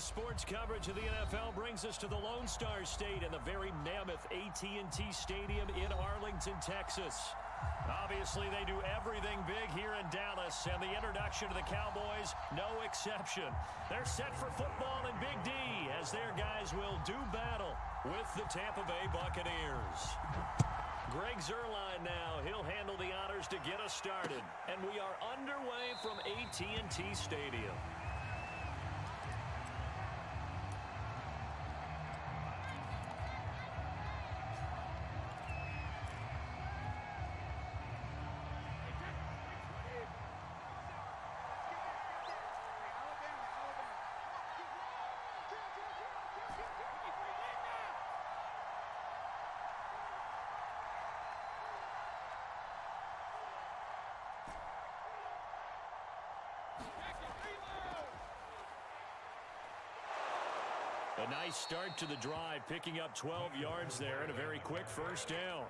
Sports coverage of the NFL brings us to the Lone Star State and the very mammoth AT&T Stadium in Arlington, Texas. Obviously, they do everything big here in Dallas, and the introduction to the Cowboys, no exception. They're set for football in Big D as their guys will do battle with the Tampa Bay Buccaneers. Greg Zuerlein now. He'll handle the honors to get us started. And we are underway from AT&T Stadium. A nice start to the drive, picking up 12 yards there and a very quick first down.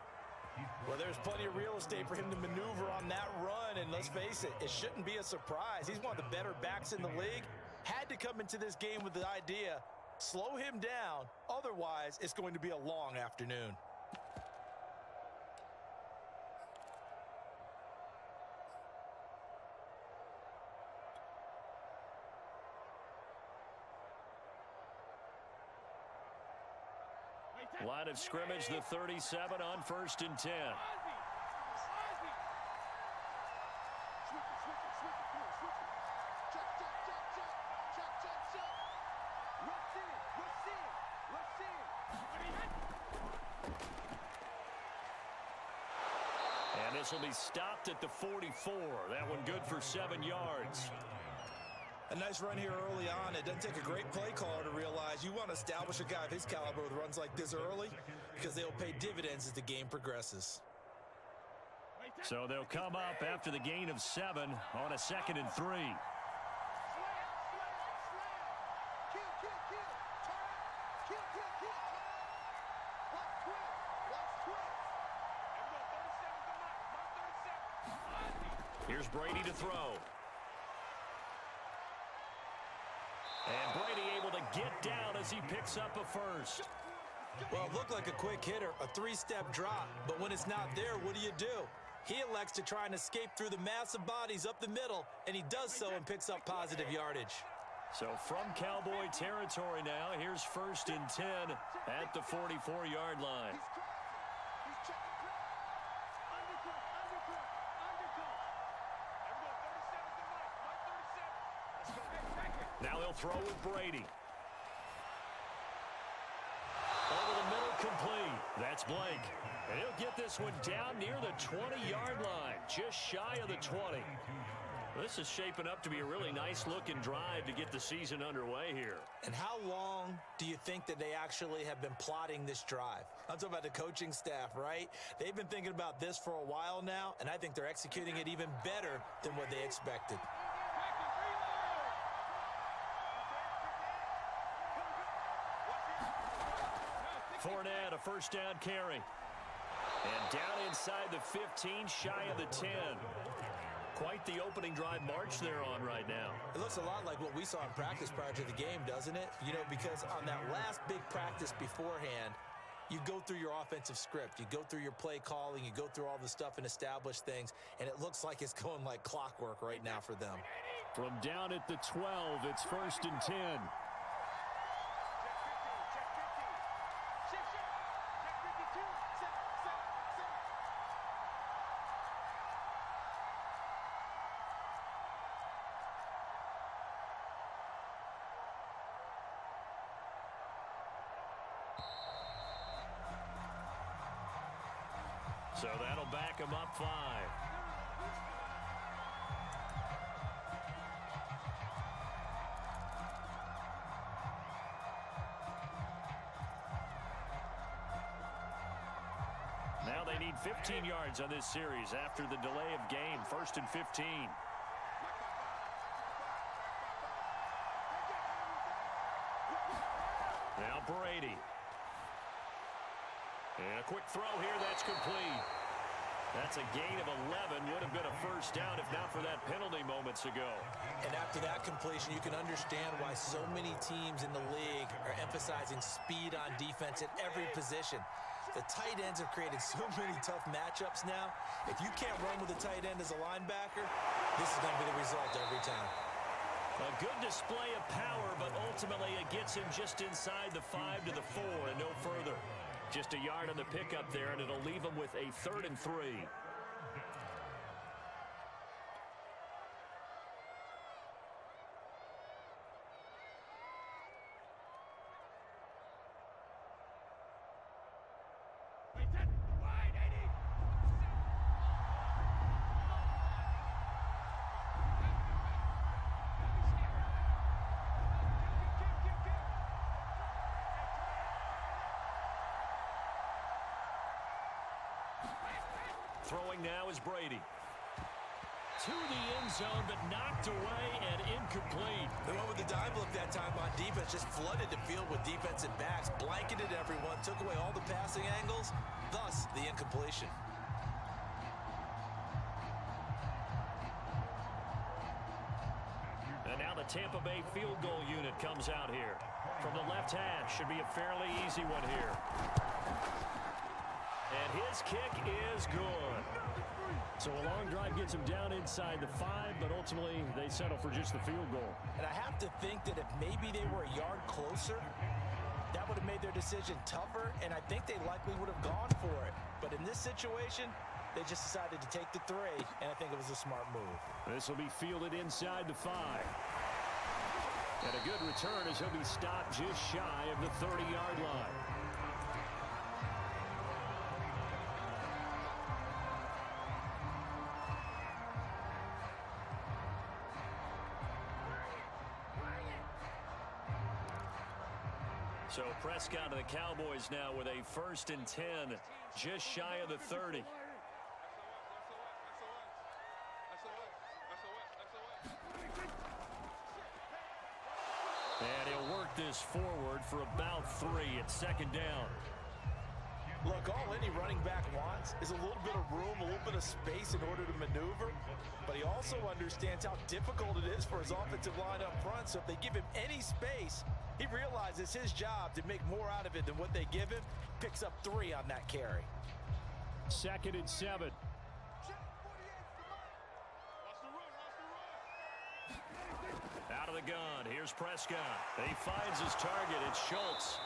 Well, there's plenty of real estate for him to maneuver on that run, and let's face it, it shouldn't be a surprise. He's one of the better backs in the league. Had to come into this game with the idea, slow him down, otherwise it's going to be a long afternoon. Line of scrimmage, the 37 on 1st and 10. And this will be stopped at the 44. That one good for 7 yards. A nice run here early on. It doesn't take a great play caller to realize you want to establish a guy of his caliber with runs like this early because they'll pay dividends as the game progresses. So they'll come up after the gain of 7 on a 2nd and 3. Here's Brady to throw. And Brady able to get down as he picks up a first. Well, it looked like a quick hitter, a 3-step drop. But when it's not there, what do? He elects to try and escape through the massive bodies up the middle, and he does so and picks up positive yardage. So from Cowboy territory now, here's 1st and 10 at the 44-yard line. Now they'll throw with Brady. Over the middle, complete. That's Blake. And he'll get this one down near the 20-yard line, just shy of the 20. This is shaping up to be a really nice-looking drive to get the season underway here. And how long do you think that they actually have been plotting this drive? I'm talking about the coaching staff, right? They've been thinking about this for a while now, and I think they're executing it even better than what they expected. Fournette, a first down carry. And down inside the 15, shy of the 10. Quite the opening drive march they're on right now. It looks a lot like what we saw in practice prior to the game, doesn't it? You know, because on that last big practice beforehand, you go through your offensive script. You go through your play calling. You go through all the stuff and establish things. And it looks like it's going like clockwork right now for them. From down at the 12, it's 1st and 10. So that'll back him up 5. Now they need 15 yards on this series after the delay of game. 1st and 15. Now Brady. And a quick throw here, that's complete. That's a gain of 11. Would have been a first down if not for that penalty moments ago. And after that completion, you can understand why so many teams in the league are emphasizing speed on defense at every position. The tight ends have created so many tough matchups now. If you can't run with a tight end as a linebacker, this is going to be the result every time. A good display of power, but ultimately it gets him just inside the 5 to the 4 and no further. Just a yard on the pickup there, and it'll leave him with a 3rd and 3. Throwing now is Brady. To the end zone, but knocked away and incomplete. They went with the dime look that time on defense, just flooded the field with defensive backs, blanketed everyone, took away all the passing angles, thus the incompletion. And now the Tampa Bay field goal unit comes out here. From the left hash, should be a fairly easy one here. And his kick is good. So a long drive gets him down inside the 5, but ultimately they settle for just the field goal. And I have to think that if maybe they were a yard closer, that would have made their decision tougher, and I think they likely would have gone for it. But in this situation, they just decided to take the 3, and I think it was a smart move. This will be fielded inside the 5. And a good return as he'll be stopped just shy of the 30-yard line. So Prescott of the Cowboys now with a 1st and 10, just shy of the 30. And he'll work this forward for about 3 at 2nd down. Look, all any running back wants is a little bit of room, a little bit of space in order to maneuver. But he also understands how difficult it is for his offensive line up front. So if they give him any space, he realizes his job to make more out of it than what they give him. Picks up 3 on that carry. 2nd and 7. Out of the gun. Here's Prescott. He finds his target. It's Schultz.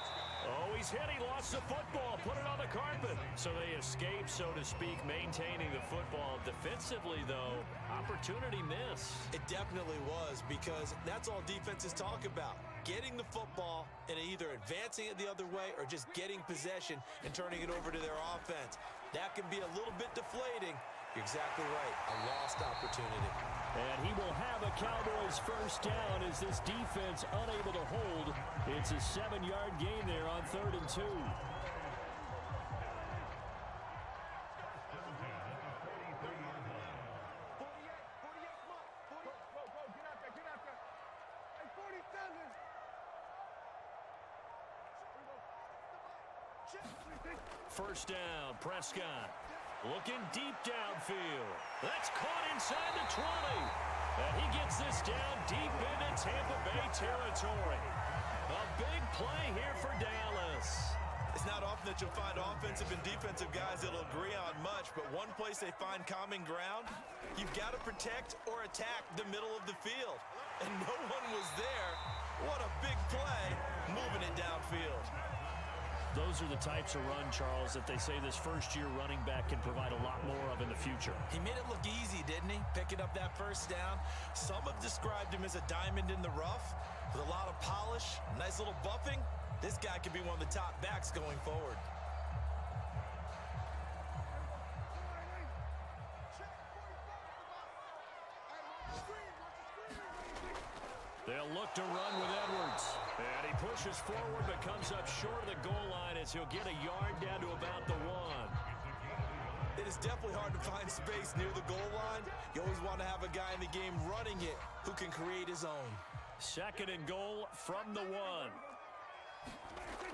Oh, he's hit. He lost the football. Put it on the carpet. So they escape, so to speak, maintaining the football. Defensively, though, opportunity miss. It definitely was, because that's all defenses talk about. Getting the football and either advancing it the other way or just getting possession and turning it over to their offense. That can be a little bit deflating. You're exactly right. A lost opportunity. And he will have a Cowboys 1st down as this defense unable to hold. It's a 7-yard gain there on 3rd and 2. First down, Prescott. Looking deep downfield. That's caught inside the 20. And he gets this down deep into Tampa Bay territory. A big play here for Dallas. It's not often that you'll find offensive and defensive guys that'll agree on much, but one place they find common ground, you've got to protect or attack the middle of the field. And no one was there. What a big play, moving it downfield. Those are the types of run, Charles, that they say this first-year running back can provide a lot more of in the future. He made it look easy, didn't he? Picking up that 1st down. Some have described him as a diamond in the rough with a lot of polish, nice little buffing. This guy could be one of the top backs going forward. They'll look to run with Edwards. And he pushes forward but comes up short of the goal line as he'll get a yard down to about the 1. It is definitely hard to find space near the goal line. You always want to have a guy in the game running it who can create his own. 2nd and goal from the 1.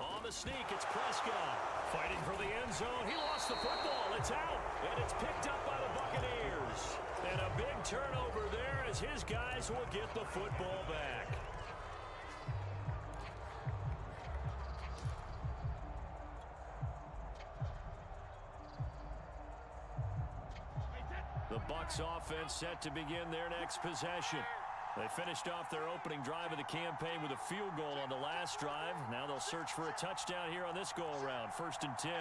On the sneak, it's Prescott. Fighting for the end zone. He lost the football. It's out. And it's picked up by the Buccaneers. And a big turnover there as his guys will get the football back. The Bucs offense set to begin their next possession. They finished off their opening drive of the campaign with a field goal on the last drive. Now they'll search for a touchdown here on this go-around. 1st and 10.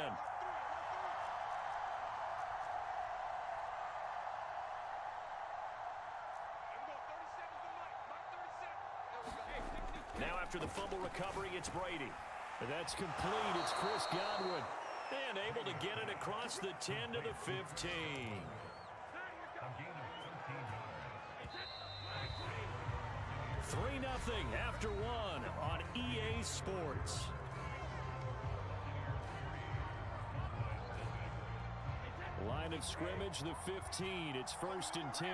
Now after the fumble recovery, it's Brady. And that's complete. It's Chris Godwin. And able to get it across the 10 to the 15. 3-0 after 1 on EA Sports. Line of scrimmage, the 15. It's 1st and 10.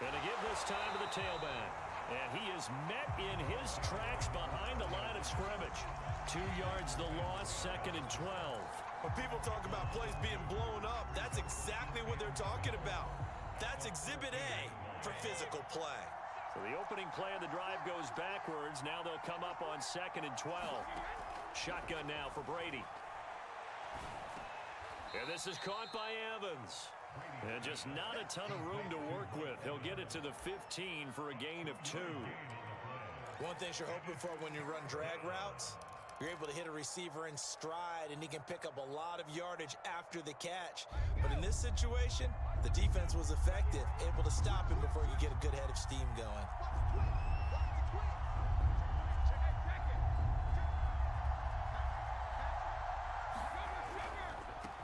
And a give this time to the tailback. And he is met in his tracks behind the line of scrimmage. 2 yards the loss, 2nd and 12. When people talk about plays being blown up, that's exactly what they're talking about. That's Exhibit A for physical play. So the opening play of the drive goes backwards. Now they'll come up on 2nd and 12. Shotgun now for Brady. And this is caught by Evans. And just not a ton of room to work with. He'll get it to the 15 for a gain of 2. One thing you're hoping for when you run drag routes, you're able to hit a receiver in stride, and he can pick up a lot of yardage after the catch. But in this situation, the defense was effective, able to stop him before you get a good head of steam going.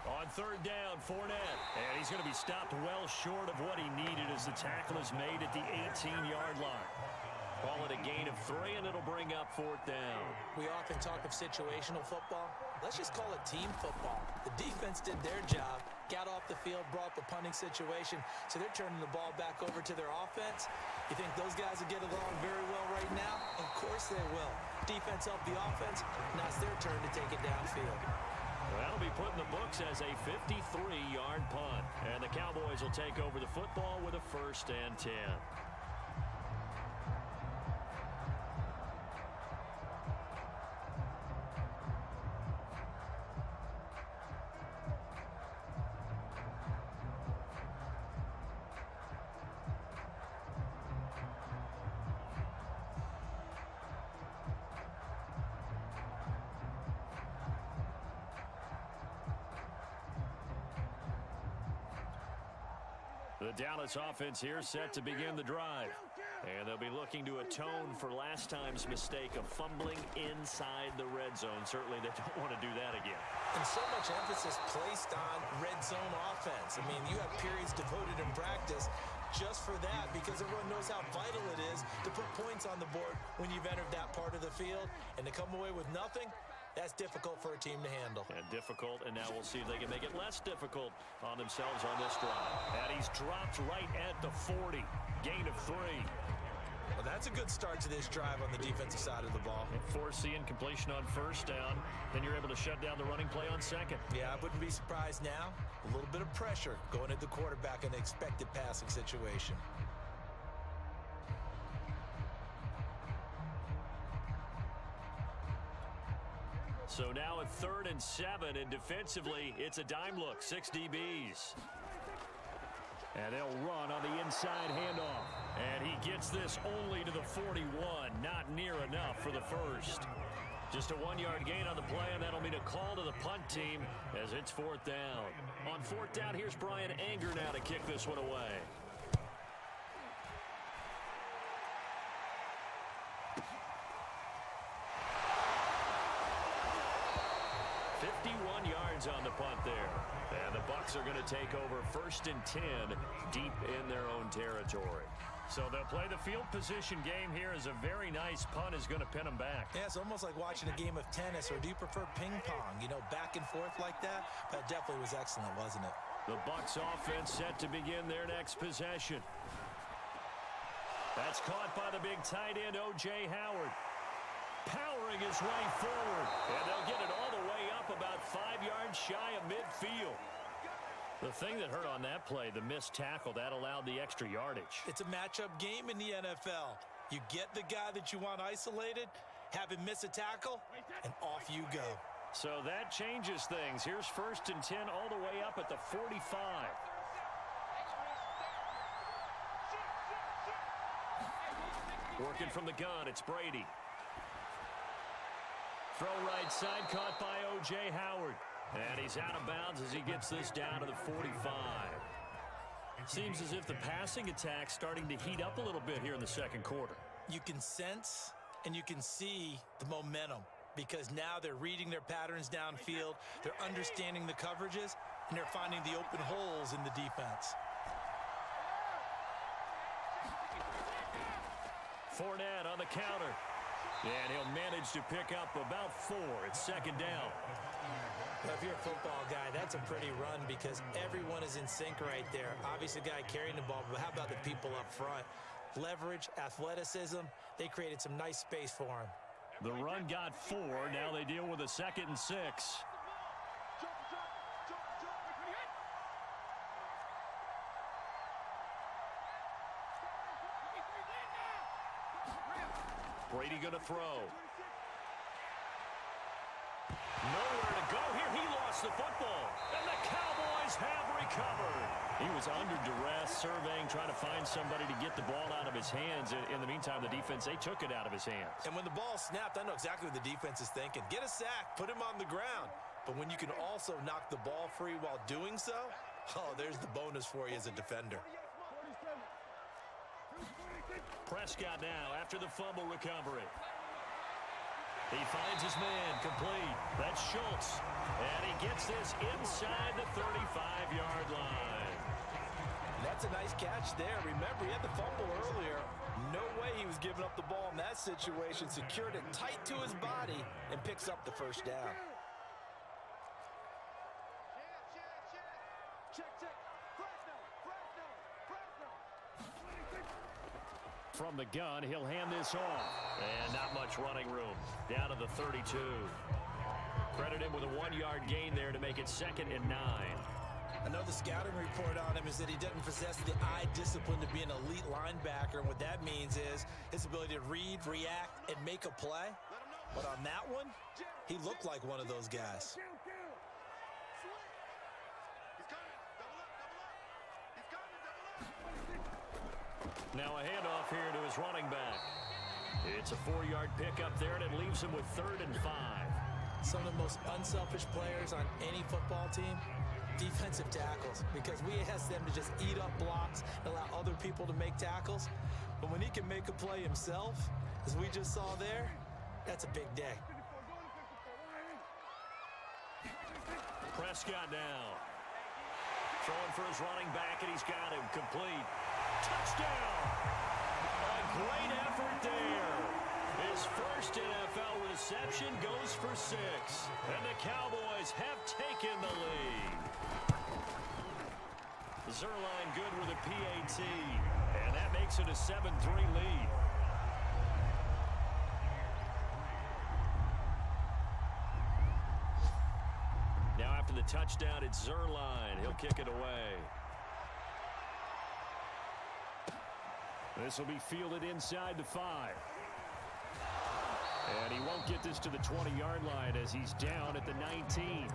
On 3rd down, Fournette. And he's going to be stopped well short of what he needed as the tackle is made at the 18-yard line. Call it a gain of 3, and it'll bring up 4th down. We often talk of situational football. Let's just call it team football. The defense did their job, got off the field, brought the punting situation, so they're turning the ball back over to their offense. You think those guys will get along very well right now? Of course they will. Defense helped the offense. Now it's their turn to take it downfield. That'll be put in the books as a 53-yard punt. And the Cowboys will take over the football with a 1st and 10. The Dallas offense here set to begin the drive. And they'll be looking to atone for last time's mistake of fumbling inside the red zone. Certainly they don't want to do that again. And so much emphasis placed on red zone offense. I mean, you have periods devoted in practice just for that because everyone knows how vital it is to put points on the board when you've entered that part of the field. And to come away with nothing, that's difficult for a team to handle. And difficult, and now we'll see if they can make it less difficult on themselves on this drive. And he's dropped right at the 40. Gain of 3. Well, that's a good start to this drive on the defensive side of the ball. Forcing completion on 1st down. Then you're able to shut down the running play on 2nd. Yeah, I wouldn't be surprised now. A little bit of pressure going at the quarterback in an expected passing situation. So now at 3rd and 7, and defensively, it's a dime look, 6 DBs. And they'll run on the inside handoff. And he gets this only to the 41, not near enough for the 1st. Just a 1-yard gain on the play, and that'll mean a call to the punt team as it's 4th down. On 4th down, here's Brian Anger now to kick this one away. 51 yards on the punt there. And the Bucs are going to take over 1st and 10 deep in their own territory. So they'll play the field position game here as a very nice punt is going to pin them back. Yeah, it's almost like watching a game of tennis, or do you prefer ping pong? You know, back and forth like that? That definitely was excellent, wasn't it? The Bucs offense set to begin their next possession. That's caught by the big tight end, O.J. Howard. powering his way forward. And they'll get it all the way up about 5 yards shy of midfield. The thing that hurt on that play, the missed tackle, that allowed the extra yardage. It's a matchup game in the NFL. You get the guy that you want isolated, have him miss a tackle, and off you go. So that changes things. Here's 1st and 10 all the way up at the 45. Working from the gun, it's Brady. Throw right side, caught by O.J. Howard. And he's out of bounds as he gets this down to the 45. Seems as if the passing attack's starting to heat up a little bit here in the second quarter. You can sense and you can see the momentum because now they're reading their patterns downfield, they're understanding the coverages, and they're finding the open holes in the defense. Fournette on the counter. And he'll manage to pick up about 4. It's 2nd down. Well, if you're a football guy, that's a pretty run because everyone is in sync right there. Obviously, the guy carrying the ball, but how about the people up front? Leverage, athleticism, they created some nice space for him. The run got 4. Now they deal with a 2nd and 6. Brady going to throw. Nowhere to go here. He lost the football. And the Cowboys have recovered. He was under duress, surveying, trying to find somebody to get the ball out of his hands. In the meantime, the defense, they took it out of his hands. And when the ball snapped, I know exactly what the defense is thinking. Get a sack, put him on the ground. But when you can also knock the ball free while doing so, oh, there's the bonus for you as a defender. Prescott now after the fumble recovery. He finds his man complete. That's Schultz. And he gets this inside the 35-yard line. That's a nice catch there. Remember, he had the fumble earlier. No way he was giving up the ball in that situation. Secured it tight to his body and picks up the 1st down. From the gun, he'll hand this off. And not much running room. Down to the 32. Credit him with a 1-yard gain there to make it 2nd and 9. I know the scouting report on him is that he doesn't possess the eye discipline to be an elite linebacker. And what that means is his ability to read, react, and make a play. But on that one, he looked like one of those guys. Now a handoff here to his running back. It's a 4-yard pickup there, and it leaves him with 3rd and 5. Some of the most unselfish players on any football team, defensive tackles, because we ask them to just eat up blocks and allow other people to make tackles. But when he can make a play himself, as we just saw there, that's a big day. Prescott now. Throwing for his running back, and he's got him complete. Touchdown! A great effort there. His first NFL reception goes for 6. And the Cowboys have taken the lead. Zerline good with a PAT. And that makes it a 7-3 lead. Now after the touchdown, it's Zerline. He'll kick it away. This will be fielded inside the 5. And he won't get this to the 20-yard line as he's down at the 19.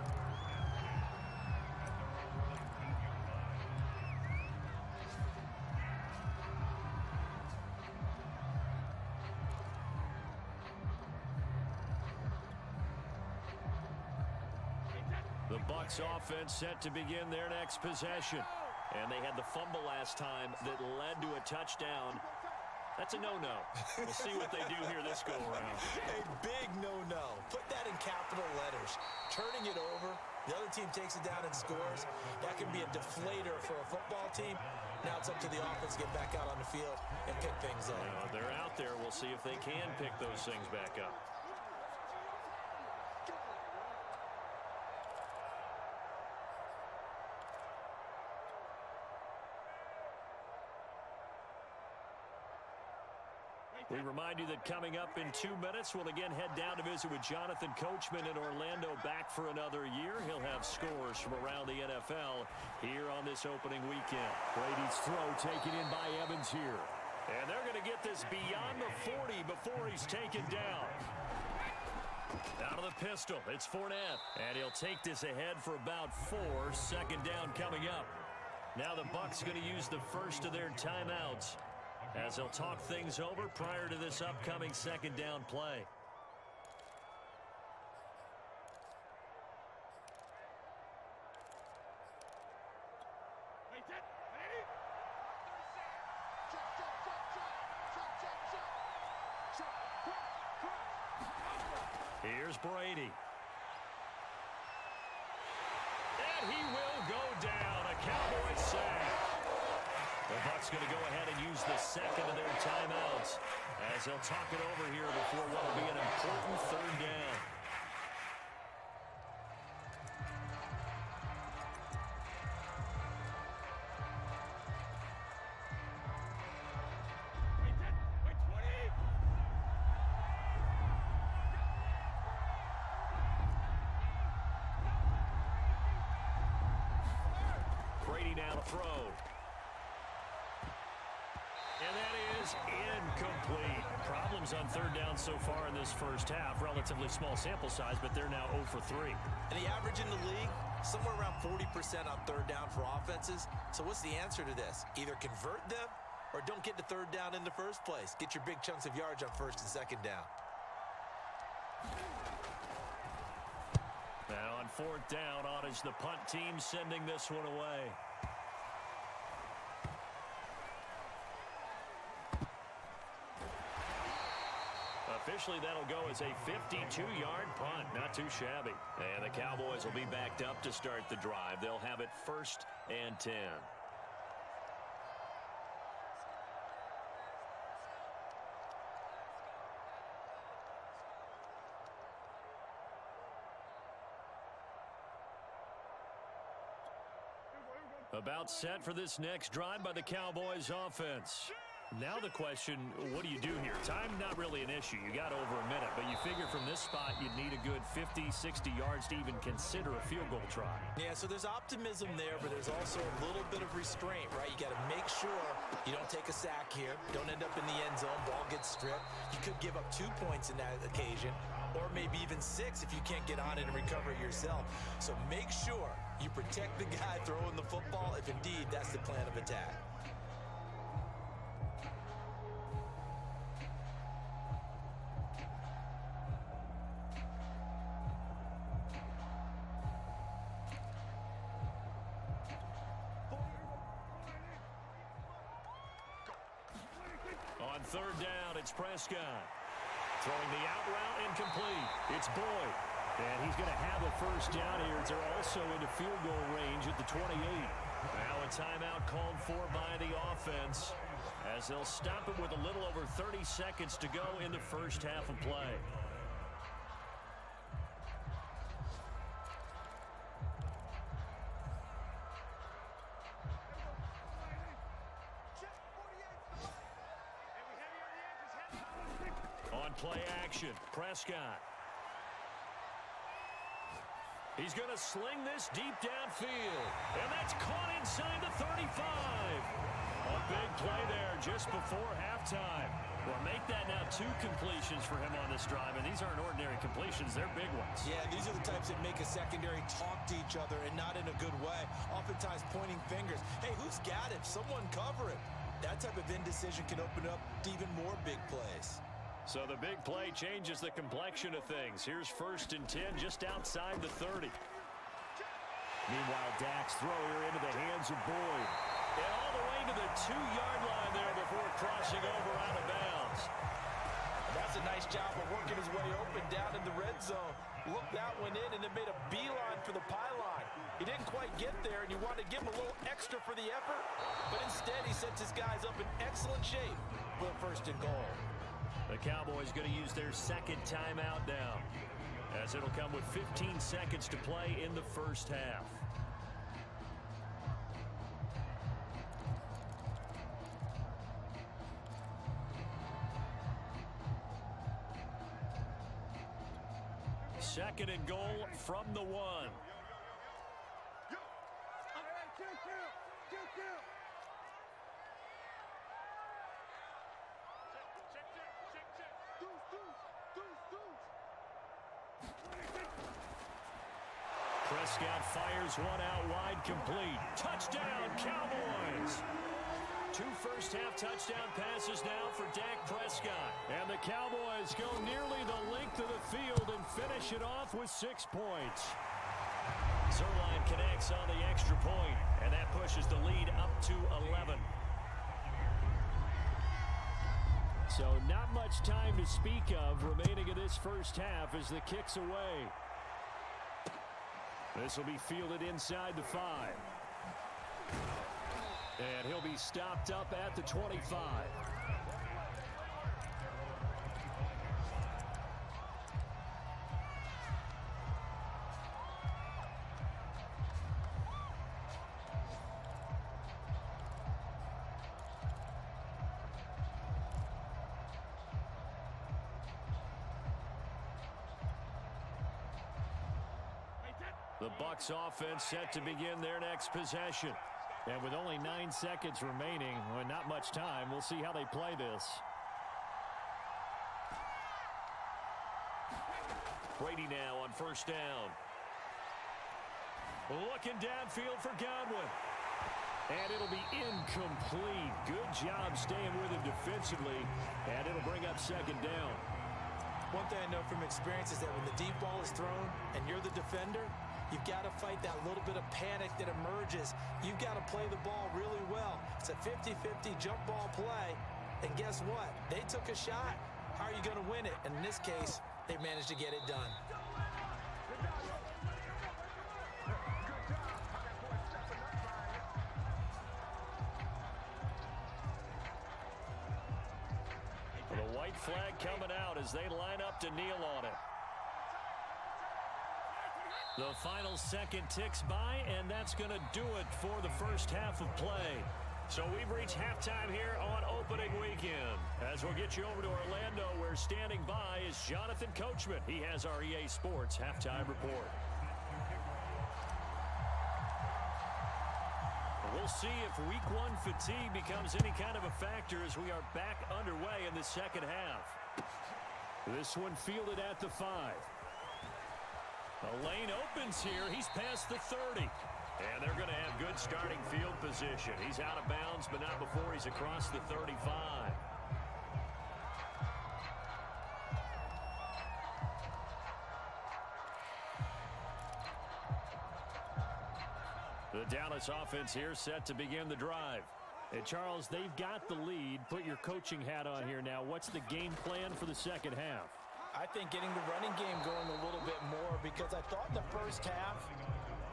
The Bucs offense set to begin their next possession. And they had the fumble last time that led to a touchdown. That's a no-no. We'll see what they do here this go-around. A big no-no. Put that in capital letters. Turning it over, the other team takes it down and scores. That can be a deflator for a football team. Now it's up to the offense to get back out on the field and pick things up. They're out there. We'll see if they can pick those things back up. We remind you that coming up in 2 minutes, we'll again head down to visit with Jonathan Coachman in Orlando, back for another year. He'll have scores from around the NFL here on this opening weekend. Brady's throw taken in by Evans here. And they're going to get this beyond the 40 before he's taken down. Out of the pistol, it's Fournette. And he'll take this ahead for about 4. Second down coming up. Now the Bucs going to use the first of their timeouts as they'll talk things over prior to this upcoming second down play. Here's Brady. And he will go down. A Cowboys sack. The Bucs going to go ahead and use the second of their timeouts as they'll talk it over here before what will be an important third down. Brady now to throw. And that is incomplete. Problems on third down so far in this first half. Relatively small sample size, but they're now 0 for 3. And the average in the league, somewhere around 40% on third down for offenses. So what's the answer to this? Either convert them or don't get to third down in the first place. Get your big chunks of yards on first and second down. Now on fourth down, on is the punt team sending this one away. Officially, that'll go as a 52-yard punt. Not too shabby. And the Cowboys will be backed up to start the drive. They'll have it 1st and 10. About set for this next drive by the Cowboys offense. Now the question, what do you do here? Time not really an issue. You got over a minute, but you figure from this spot you'd need a good 50, 60 yards to even consider a field goal try. Yeah, so there's optimism there, but there's also a little bit of restraint, right? You got to make sure you don't take a sack here. Don't end up in the end zone. Ball gets stripped. You could give up 2 points in that occasion, or maybe even 6 if you can't get on it and recover it yourself. So make sure you protect the guy throwing the football if indeed that's the plan of attack. On third down, it's Prescott. Throwing the out route incomplete. It's Boyd. And he's going to have a first down here. They're also into field goal range at the 28. Now a timeout called for by the offense as they'll stop it with a little over 30 seconds to go in the first half of play. On play action, Prescott. He's going to sling this deep downfield. And that's caught inside the 35. A big play there just before halftime. Well, make that now 2 completions for him on this drive. And these aren't ordinary completions. They're big ones. Yeah, these are the types that make a secondary talk to each other and not in a good way. Oftentimes pointing fingers. Hey, who's got it? Someone cover it. That type of indecision can open up to even more big plays. So the big play changes the complexion of things. Here's 1st and 10 just outside the 30. Meanwhile, Dak's throw here into the hands of Boyd. And all the way to the 2-yard line there before crossing over out of bounds. That's a nice job of working his way open down in the red zone. Looked that one in and then made a beeline for the pylon. He didn't quite get there, and you wanted to give him a little extra for the effort. But instead, he sets his guys up in excellent shape for the 1st and goal. The Cowboys going to use their second timeout now, as it'll come with 15 seconds to play in the first half. Second and goal from the 1. Prescott fires one out wide, complete. Touchdown, Cowboys! 2 first-half touchdown passes now for Dak Prescott. And the Cowboys go nearly the length of the field and finish it off with 6 points. Zerline connects on the extra point, and that pushes the lead up to 11. So not much time to speak of remaining in this first half as the kick's away. This will be fielded inside the 5. And he'll be stopped up at the 25. The Bucs offense set to begin their next possession. And with only 9 seconds remaining, well, not much time, we'll see how they play this. Brady now on first down. Looking downfield for Godwin. And it'll be incomplete. Good job staying with him defensively. And it'll bring up second down. One thing I know from experience is that when the deep ball is thrown and you're the defender, you've got to fight that little bit of panic that emerges. You've got to play the ball really well. It's a 50-50 jump ball play. And guess what? They took a shot. How are you going to win it? And in this case, they managed to get it done. The white flag coming out as they line up to kneel on it. The final second ticks by, and that's going to do it for the first half of play. So we've reached halftime here on opening weekend. As we'll get you over to Orlando, where standing by is Jonathan Coachman. He has our EA Sports halftime report. We'll see if week 1 fatigue becomes any kind of a factor as we are back underway in the second half. This one fielded at the 5. The lane opens here. He's past the 30. And they're going to have good starting field position. He's out of bounds, but not before he's across the 35. The Dallas offense here set to begin the drive. And Charles, they've got the lead. Put your coaching hat on here now. What's the game plan for the second half? I think getting the running game going a little bit more, because I thought in the first half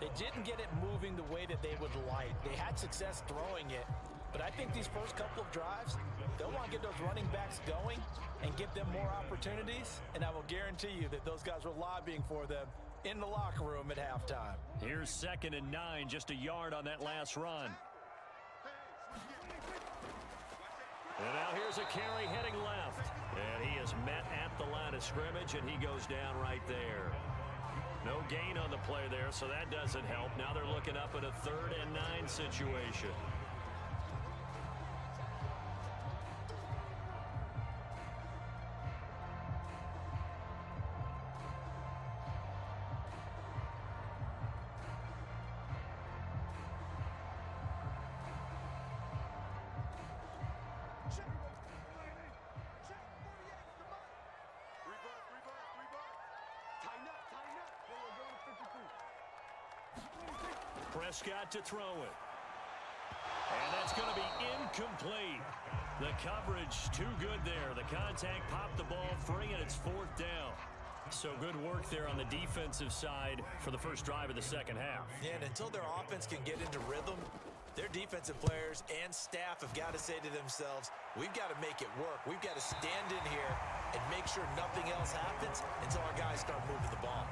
they didn't get it moving the way that they would like. They had success throwing it, but I think these first couple of drives, they'll want to get those running backs going and give them more opportunities, and I will guarantee you that those guys were lobbying for them in the locker room at halftime. Here's 2nd and 9, just a yard on that last run. And now here's a carry heading left. And he is met at the line of scrimmage, and he goes down right there. No gain on the play there, so that doesn't help. Now they're looking up at a 3rd and 9 situation. Prescott to throw it. And that's going to be incomplete. The coverage too good there. The contact popped the ball free, and it's 4th down. So good work there on the defensive side for the first drive of the second half. Yeah, and until their offense can get into rhythm, their defensive players and staff have got to say to themselves, we've got to make it work. We've got to stand in here and make sure nothing else happens until our guys start moving the ball.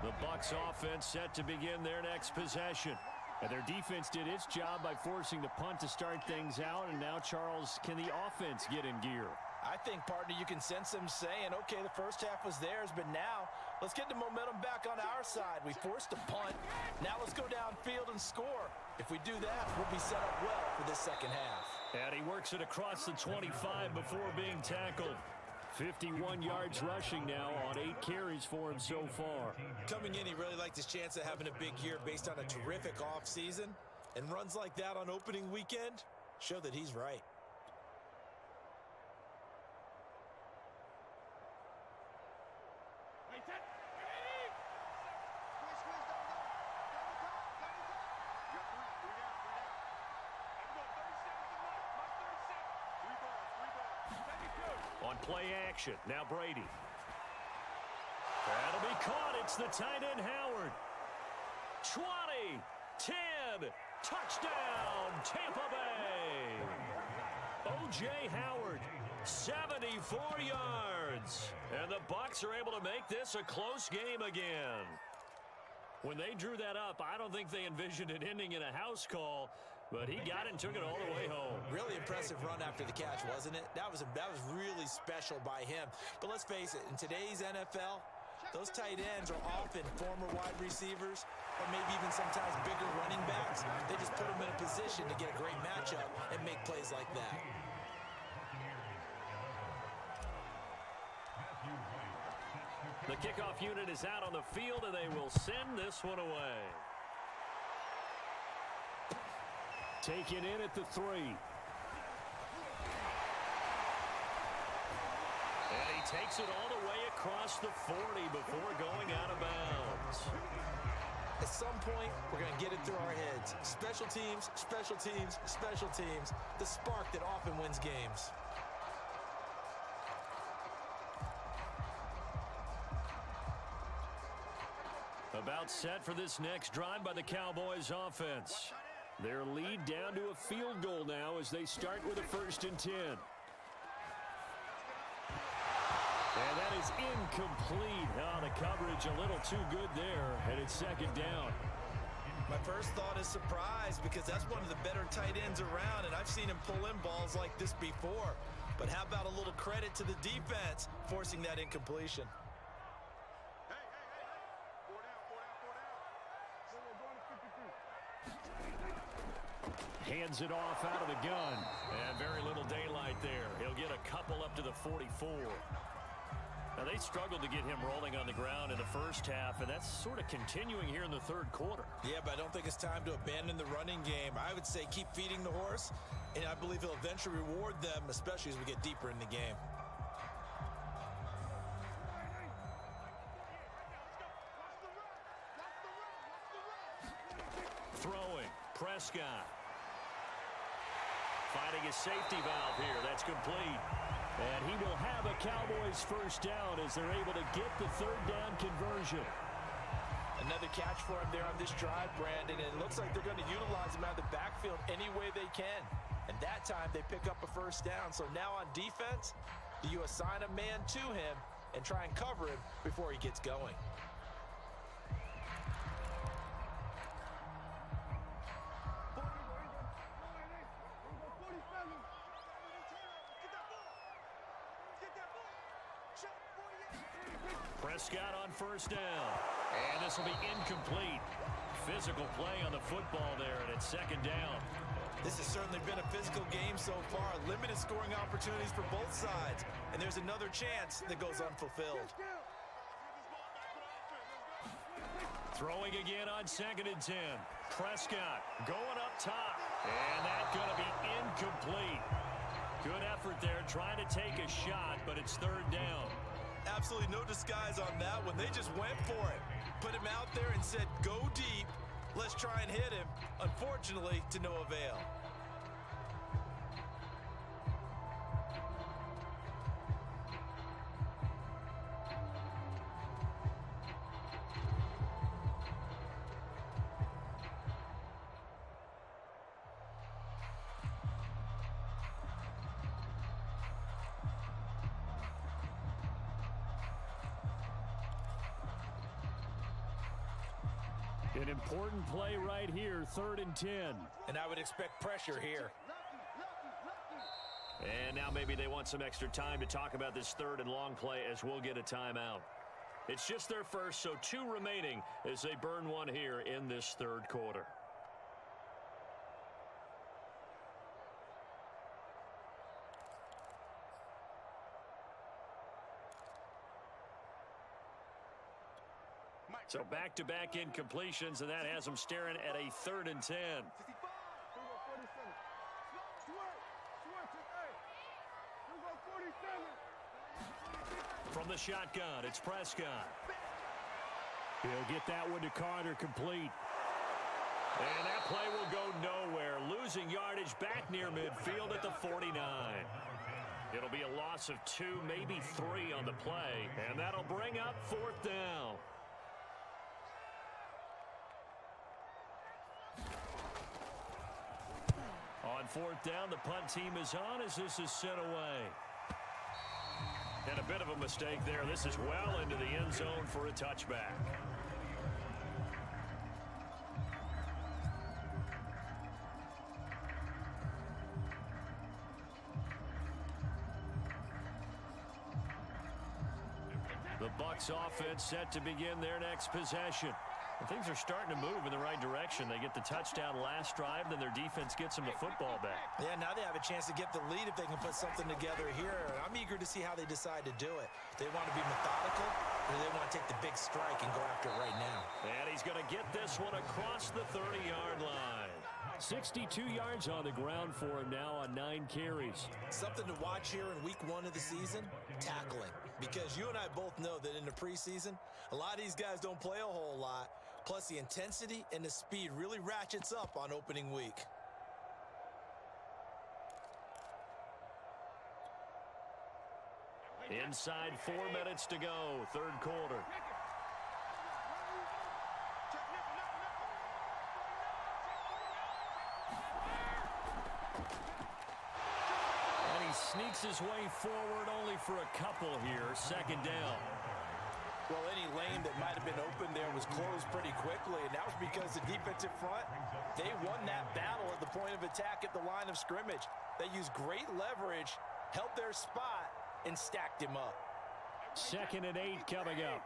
The Bucs offense set to begin their next possession. And their defense did its job by forcing the punt to start things out. And now, Charles, can the offense get in gear? I think, partner, you can sense them saying, okay, the first half was theirs, but now let's get the momentum back on our side. We forced a punt. Now let's go downfield and score. If we do that, we'll be set up well for this second half. And he works it across the 25 before being tackled. 51 yards rushing now on 8 carries for him so far. Coming in, he really liked his chance of having a big year based on a terrific offseason. And runs like that on opening weekend show that he's right. On play action, now Brady. That'll be caught. It's the tight end, Howard. 20, 10, touchdown, Tampa Bay. O.J. Howard, 74 yards. And the Bucs are able to make this a close game again. When they drew that up, I don't think they envisioned it ending in a house call. But he got it and took it all the way home. Really impressive run after the catch, wasn't it? That was really special by him. But let's face it, in today's NFL, those tight ends are often former wide receivers or maybe even sometimes bigger running backs. They just put them in a position to get a great matchup and make plays like that. The kickoff unit is out on the field, and they will send this one away. Taken in at the 3. And he takes it all the way across the 40 before going out of bounds. At some point, we're going to get it through our heads. Special teams, special teams, special teams. The spark that often wins games. About set for this next drive by the Cowboys offense. Their lead down to a field goal now as they start with a 1st and 10. And that is incomplete. Oh, the coverage a little too good there, and it's 2nd down. My first thought is surprise because that's one of the better tight ends around, and I've seen him pull in balls like this before. But how about a little credit to the defense forcing that incompletion? Hands it off out of the gun. And very little daylight there. He'll get a couple up to the 44. Now, they struggled to get him rolling on the ground in the first half, and that's sort of continuing here in the 3rd quarter. Yeah, but I don't think it's time to abandon the running game. I would say keep feeding the horse, and I believe he'll eventually reward them, especially as we get deeper in the game. Throwing, Prescott. Finding his safety valve here. That's complete. And he will have a Cowboys 1st down as they're able to get the 3rd down conversion. Another catch for him there on this drive, Brandon, and it looks like they're going to utilize him out of the backfield any way they can. And that time they pick up a 1st down. So now on defense, do you assign a man to him and try and cover him before he gets going? Prescott on 1st down. And this will be incomplete. Physical play on the football there, and it's 2nd down. This has certainly been a physical game so far. Limited scoring opportunities for both sides. And there's another chance that goes unfulfilled. Throwing again on 2nd and 10. Prescott going up top. And that's going to be incomplete. Good effort there trying to take a shot, but it's 3rd down. Absolutely no disguise on that one. They just went for it. Put him out there and said, go deep. Let's try and hit him. Unfortunately, to no avail. An important play right here, 3rd and 10. And I would expect pressure here. And now maybe they want some extra time to talk about this 3rd and long play as we'll get a timeout. It's just their first, so 2 remaining as they burn one here in this 3rd quarter. So back-to-back incompletions, and that has them staring at a 3rd and 10. From the shotgun, it's Prescott. He'll get that one to Carter, complete. And that play will go nowhere. Losing yardage back near midfield at the 49. It'll be a loss of 2, maybe 3 on the play. And that'll bring up 4th down. On 4th down, the punt team is on as this is sent away. And a bit of a mistake there. This is well into the end zone for a touchback. The Bucs offense set to begin their next possession. And things are starting to move in the right direction. They get the touchdown last drive, then their defense gets them the football back. Yeah, now they have a chance to get the lead if they can put something together here. And I'm eager to see how they decide to do it. They want to be methodical, or they want to take the big strike and go after it right now. And he's going to get this one across the 30-yard line. 62 yards on the ground for him now on 9 carries. Something to watch here in week 1 of the season, tackling. Because you and I both know that in the preseason, a lot of these guys don't play a whole lot. Plus, the intensity and the speed really ratchets up on opening week. Inside 4 minutes to go, 3rd quarter. And he sneaks his way forward only for a couple here, 2nd down. Well, any lane that might have been open there was closed pretty quickly, and that was because the defensive front, they won that battle at the point of attack at the line of scrimmage. They used great leverage, held their spot, and stacked him up. 2nd and 8 coming up.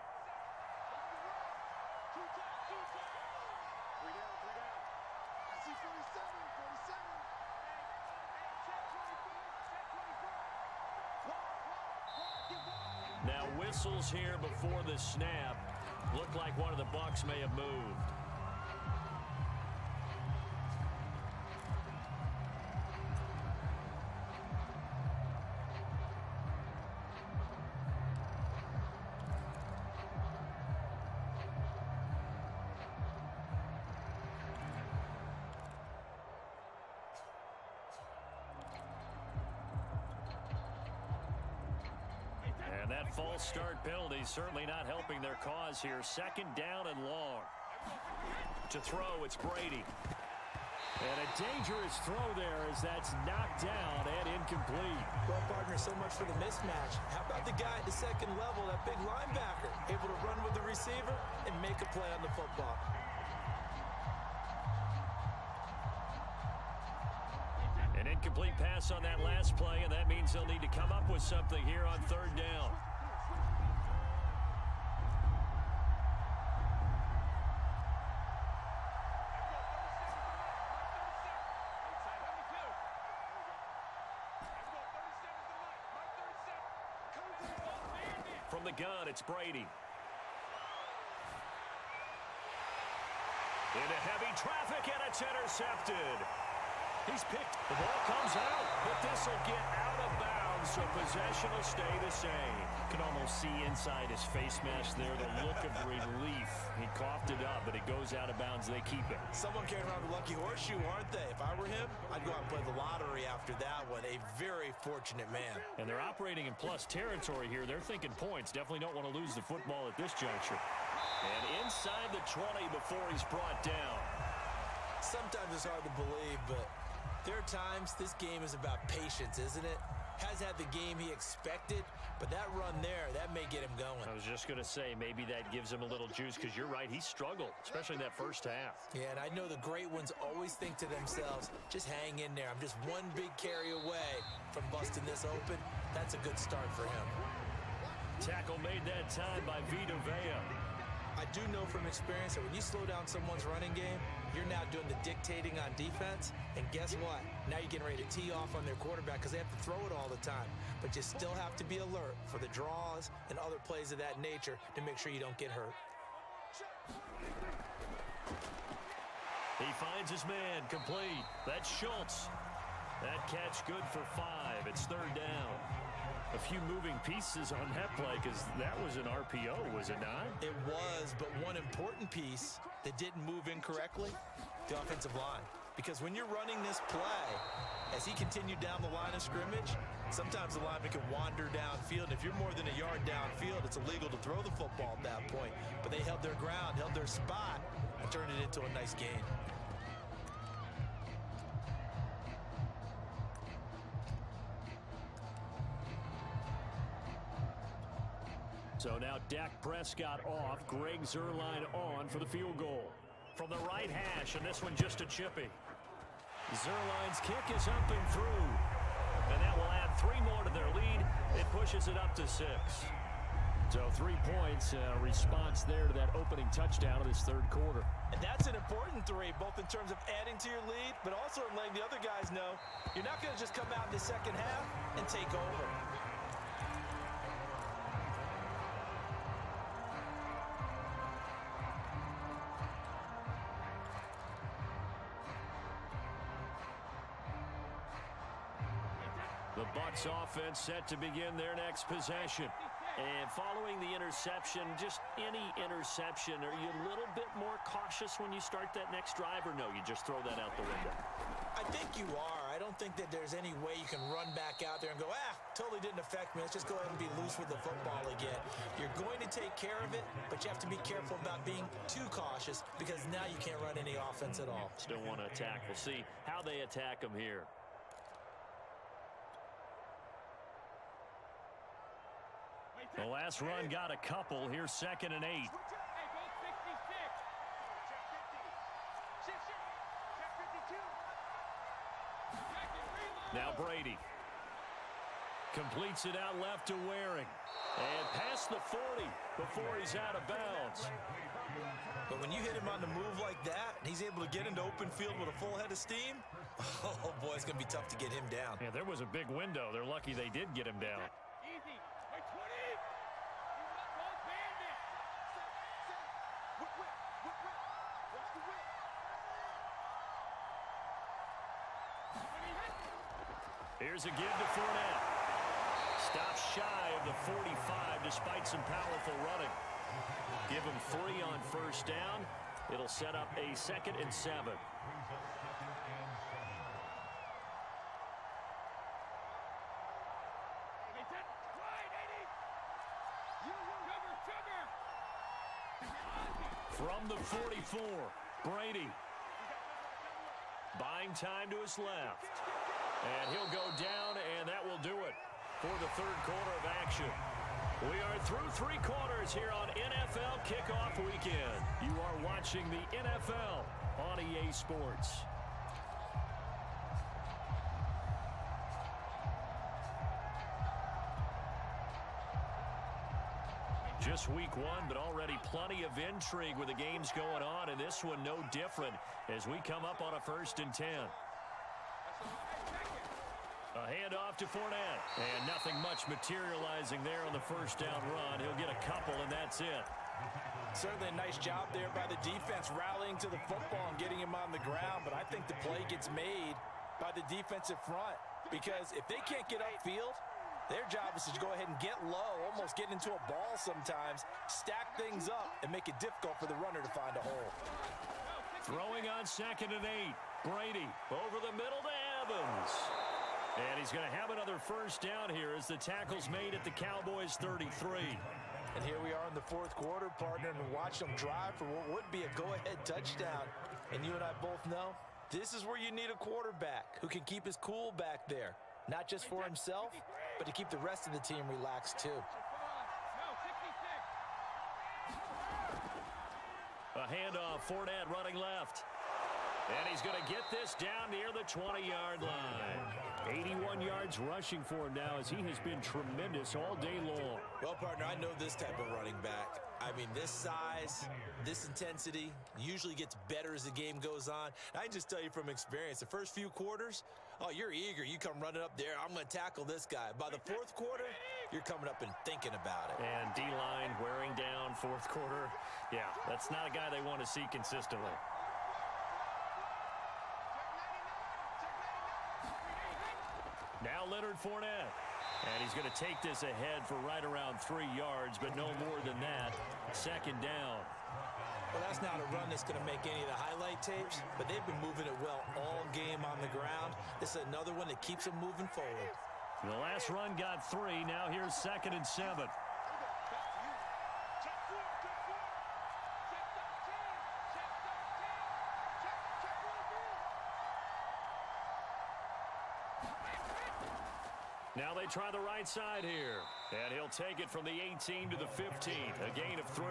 Now whistles here before the snap. Looked like one of the Bucs may have moved. And that false start penalty certainly not helping their cause here. 2nd down and long. To throw, it's Brady. And a dangerous throw there as that's knocked down and incomplete. Well, partner, so much for the mismatch. How about the guy at the 2nd level, that big linebacker, able to run with the receiver and make a play on the football? An incomplete pass on that last play, and that means they'll need to come up with something here on 3rd down. From the gun, it's Brady. Into heavy traffic, and it's intercepted. He's picked. The ball comes out, but this will get out of bounds, so possession will stay the same. Can almost see inside his face mask there the look of relief. He coughed it up, but it goes out of bounds. They keep it. Someone carrying around a lucky horseshoe, aren't they? If I were him, I'd go out and play the lottery after that one. A very fortunate man. And they're operating in plus territory here. They're thinking points. Definitely don't want to lose the football at this juncture. And inside the 20 before he's brought down. Sometimes it's hard to believe, but there are times this game is about patience, isn't it? has had the game he expected, but that run there, that may get him going. I was just going to say, maybe that gives him a little juice, because you're right, he struggled, especially in that first half. Yeah, and I know the great ones always think to themselves, just hang in there. I'm just one big carry away from busting this open. That's a good start for him. Tackle made that time by Vita Vea. I do know from experience that when you slow down someone's running game, you're now doing the dictating on defense. And guess what? Now you're getting ready to tee off on their quarterback because they have to throw it all the time. But you still have to be alert for the draws and other plays of that nature to make sure you don't get hurt. He finds his man, complete. That's Schultz. That catch good for 5. It's third down. A few moving pieces on that play, because that was an RPO, was it not? It was, but one important piece that didn't move incorrectly, the offensive line. Because when you're running this play, as he continued down the line of scrimmage, sometimes the lineman can wander downfield. If you're more than a yard downfield, it's illegal to throw the football at that point. But they held their ground, held their spot, and turned it into a nice gain. So now Dak Prescott off, Greg Zuerlein on for the field goal. From the right hash, and this one just a chippy. Zuerlein's kick is up and through. And that will add 3 more to their lead. It pushes it up to 6. So 3 points, response there to that opening touchdown of this third quarter. And that's an important 3, both in terms of adding to your lead, but also in letting the other guys know you're not going to just come out in the second half and take over. The Bucs offense set to begin their next possession. And following the interception, just any interception, are you a little bit more cautious when you start that next drive, or no, you just throw that out the window? I think you are. I don't think that there's any way you can run back out there and go, totally didn't affect me. Let's just go ahead and be loose with the football again. You're going to take care of it, but you have to be careful about being too cautious because now you can't run any offense at all. Still want to attack. We'll see how they attack them here. The last run got a couple. Here's 2nd and 8. Now Brady completes it out left to Waring. And past the 40 before he's out of bounds. But when you hit him on the move like that, and he's able to get into open field with a full head of steam, oh boy, it's going to be tough to get him down. Yeah, there was a big window. They're lucky they did get him down. Here's a give to Fournette. Stops shy of the 45 despite some powerful running. Give him 3 on first down. It'll set up a 2nd and 7. From the 44, Brady. Buying time to his left. And he'll go down, and that will do it for the third quarter of action. We are through 3 quarters here on NFL Kickoff Weekend. You are watching the NFL on EA Sports. Just week 1, but already plenty of intrigue with the games going on, and this one no different as we come up on a 1st and 10. A handoff to Fournette. And nothing much materializing there on the first down run. He'll get a couple, and that's it. Certainly a nice job there by the defense rallying to the football and getting him on the ground. But I think the play gets made by the defensive front. Because if they can't get upfield, their job is to go ahead and get low, almost get into a ball sometimes, stack things up, and make it difficult for the runner to find a hole. Throwing on 2nd and 8. Brady over the middle to Evans. And he's going to have another first down here as the tackle's made at the Cowboys 33. And here we are in the 4th quarter, partner, and watch them drive for what would be a go-ahead touchdown. And you and I both know this is where you need a quarterback who can keep his cool back there. not just for himself, but to keep the rest of the team relaxed too. A handoff, Fournette running left. And he's going to get this down near the 20-yard line. 81 yards rushing for him now as he has been tremendous all day long. Well, partner, I know this type of running back. I mean, this size, this intensity usually gets better as the game goes on. I can just tell you from experience, the first few quarters, oh, you're eager. You come running up there, I'm going to tackle this guy. By the fourth quarter, you're coming up and thinking about it. And D-line wearing down fourth quarter. Yeah, that's not a guy they want to see consistently. Now Leonard Fournette. And he's going to take this ahead for right around 3 yards, but no more than that. Second down. Well, that's not a run that's going to make any of the highlight tapes, but they've been moving it well all game on the ground. This is another one that keeps them moving forward. The last run got 3. Now here's 2nd and 7. Now they try the right side here. And he'll take it from the 18 to the 15. A gain of 3.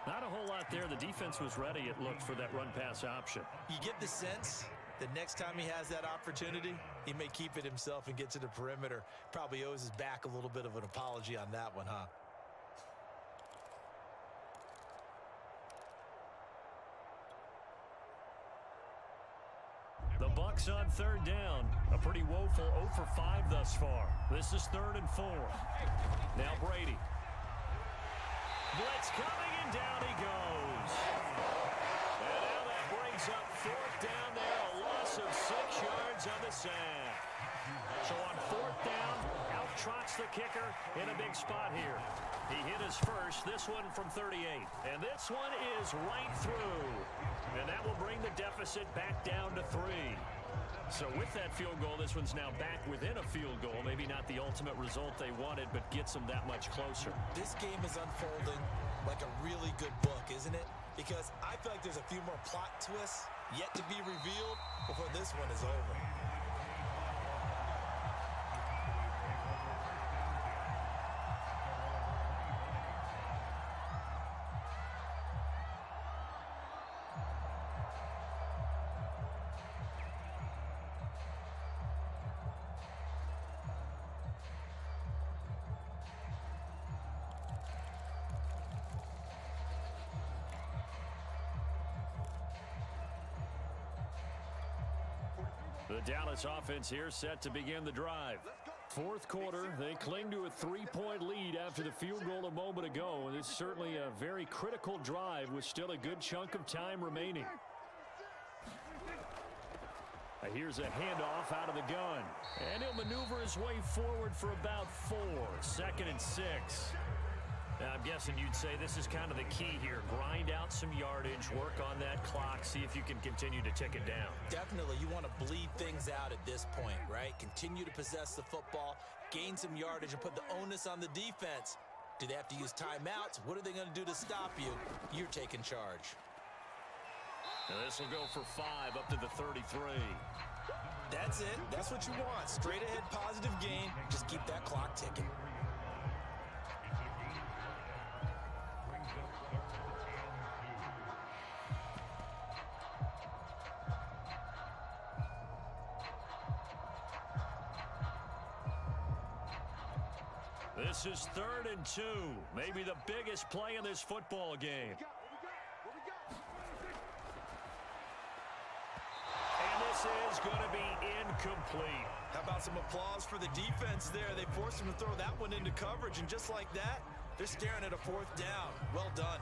Not a whole lot there. The defense was ready, it looked, for that run-pass option. You get the sense that next time he has that opportunity, he may keep it himself and get to the perimeter. Probably owes his back a little bit of an apology on that one, huh? The Bucs on 3rd down. A pretty woeful 0 for 5 thus far. This is 3rd and 4. Now Brady. Blitz coming, and down he goes. And now that brings up 4th down there. A loss of 6 yards on the sack. So on 4th down, out trots the kicker in a big spot here. He hit his first, this one from 38. And this one is right through. And that will bring the deficit back down to 3. So with that field goal, this one's now back within a field goal. Maybe not the ultimate result they wanted, but gets them that much closer. This game is unfolding like a really good book, isn't it? Because I feel like there's a few more plot twists yet to be revealed before this one is over. The Dallas offense here set to begin the drive. 4th quarter, they cling to a 3-point lead after the field goal a moment ago. And it's certainly a very critical drive with still a good chunk of time remaining. Here's a handoff out of the gun. And he'll maneuver his way forward for about 4. 2nd and 6. Now, I'm guessing you'd say this is kind of the key here. Grind out some yardage, work on that clock, see if you can continue to tick it down. Definitely. You want to bleed things out at this point, right? Continue to possess the football, gain some yardage, and put the onus on the defense. Do they have to use timeouts? What are they going to do to stop you? You're taking charge. Now this will go for 5 up to the 33. That's it. That's what you want. Straight ahead, positive gain. Just keep that clock ticking. This is 3rd and 2. Maybe the biggest play in this football game. And this is going to be incomplete. How about some applause for the defense there? They forced him to throw that one into coverage, and just like that, they're staring at a 4th down. Well done.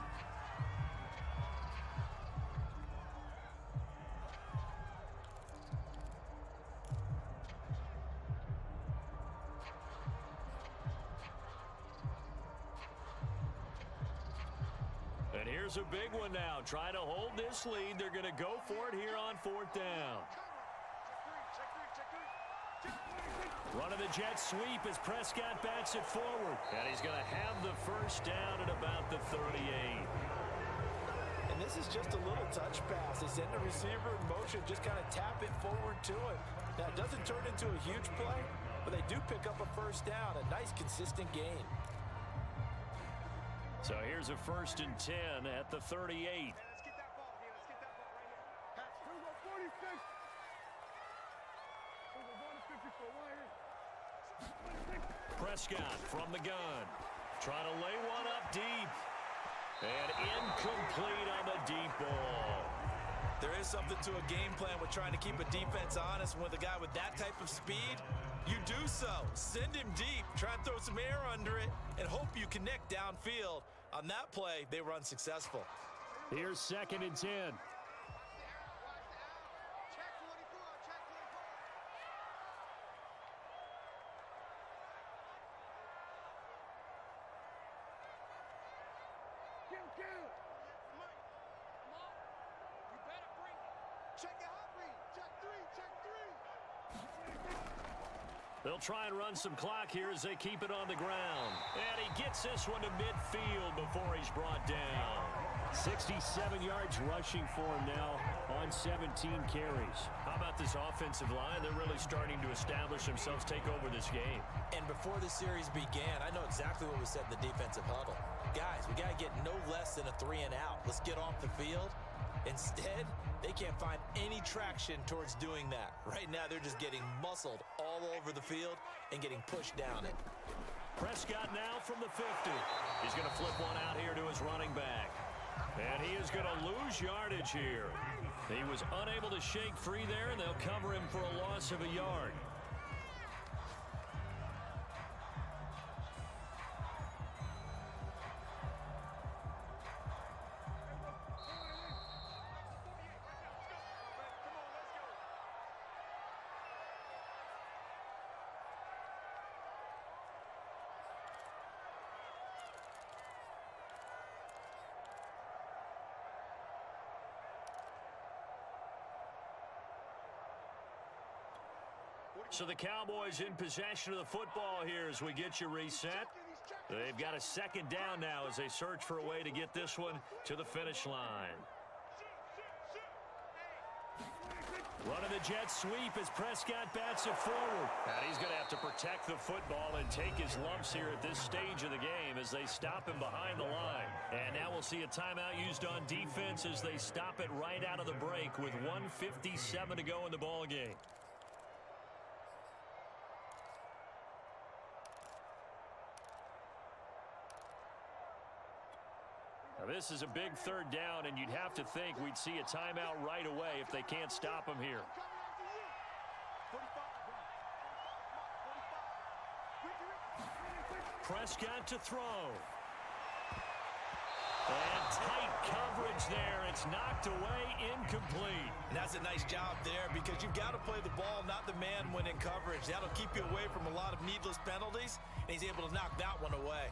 And here's a big one now. Trying to hold this lead. They're going to go for it here on 4th down. Running the jet sweep as Prescott backs it forward. And he's going to have the first down at about the 38. And this is just a little touch pass. As send the receiver in motion, just kind of tap it forward to him. Now, it doesn't turn into a huge play, but they do pick up a first down, a nice, consistent gain. So here's a 1st and 10 at the 38. Let's get that ball here. Let's get that ball right here. Pass. 46. 46. Prescott from the gun. Trying to lay one up deep. And incomplete on the deep ball. There is something to a game plan with trying to keep a defense honest. With a guy with that type of speed, you do so. Send him deep, try and throw some air under it, and hope you connect downfield. On that play, they were unsuccessful. Here's 2nd and 10. They'll try and run some clock here as they keep it on the ground. And he gets this one to midfield before he's brought down. 67 yards rushing for him now on 17 carries. How about this offensive line? They're really starting to establish themselves, take over this game. And before the series began, I know exactly what we said in the defensive huddle. Guys, we got to get no less than a 3 and out. Let's get off the field. Instead, they can't find any traction towards doing that. Right now, they're just getting muscled all over the field and getting pushed down it. Prescott now from the 50. He's going to flip one out here to his running back. And he is going to lose yardage here. He was unable to shake free there, and they'll cover him for a loss of a yard. So the Cowboys in possession of the football here as we get you reset. They've got a 2nd down now as they search for a way to get this one to the finish line. Running the jet sweep as Prescott bats it forward. And he's going to have to protect the football and take his lumps here at this stage of the game as they stop him behind the line. And now we'll see a timeout used on defense as they stop it right out of the break with 1:57 to go in the ball game. Now this is a big 3rd down, and you'd have to think we'd see a timeout right away if they can't stop him here. Prescott to throw. And tight coverage there. It's knocked away, incomplete. And that's a nice job there because you've got to play the ball, not the man when in coverage. That'll keep you away from a lot of needless penalties, and he's able to knock that one away.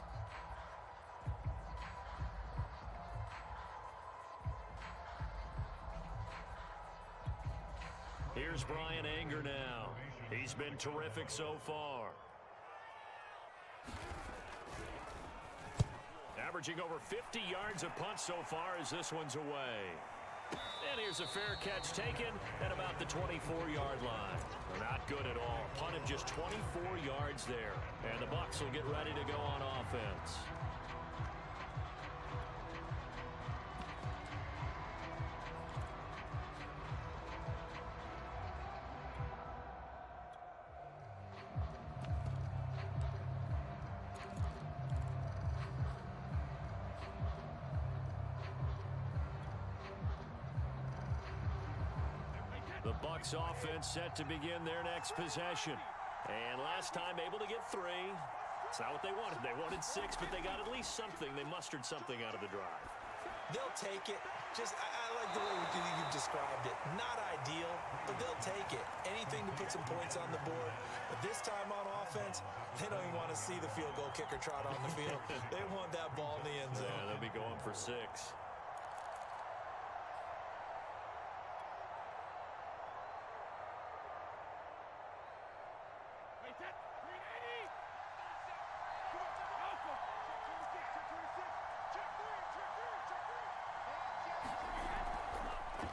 Here's Brian Anger now. He's been terrific so far. Averaging over 50 yards a punt so far as this one's away. And here's a fair catch taken at about the 24-yard line. Not good at all. Punted just 24 yards there. And the Bucs will get ready to go on offense. The Bucs offense set to begin their next possession. And last time able to get 3. It's not what they wanted. They wanted 6, but they got at least something. They mustered something out of the drive. They'll take it. I like the way you described it. Not ideal, but they'll take it. Anything to put some points on the board. But this time on offense, they don't even want to see the field goal kicker trot on the field. They want that ball in the end zone. Yeah, they'll be going for 6.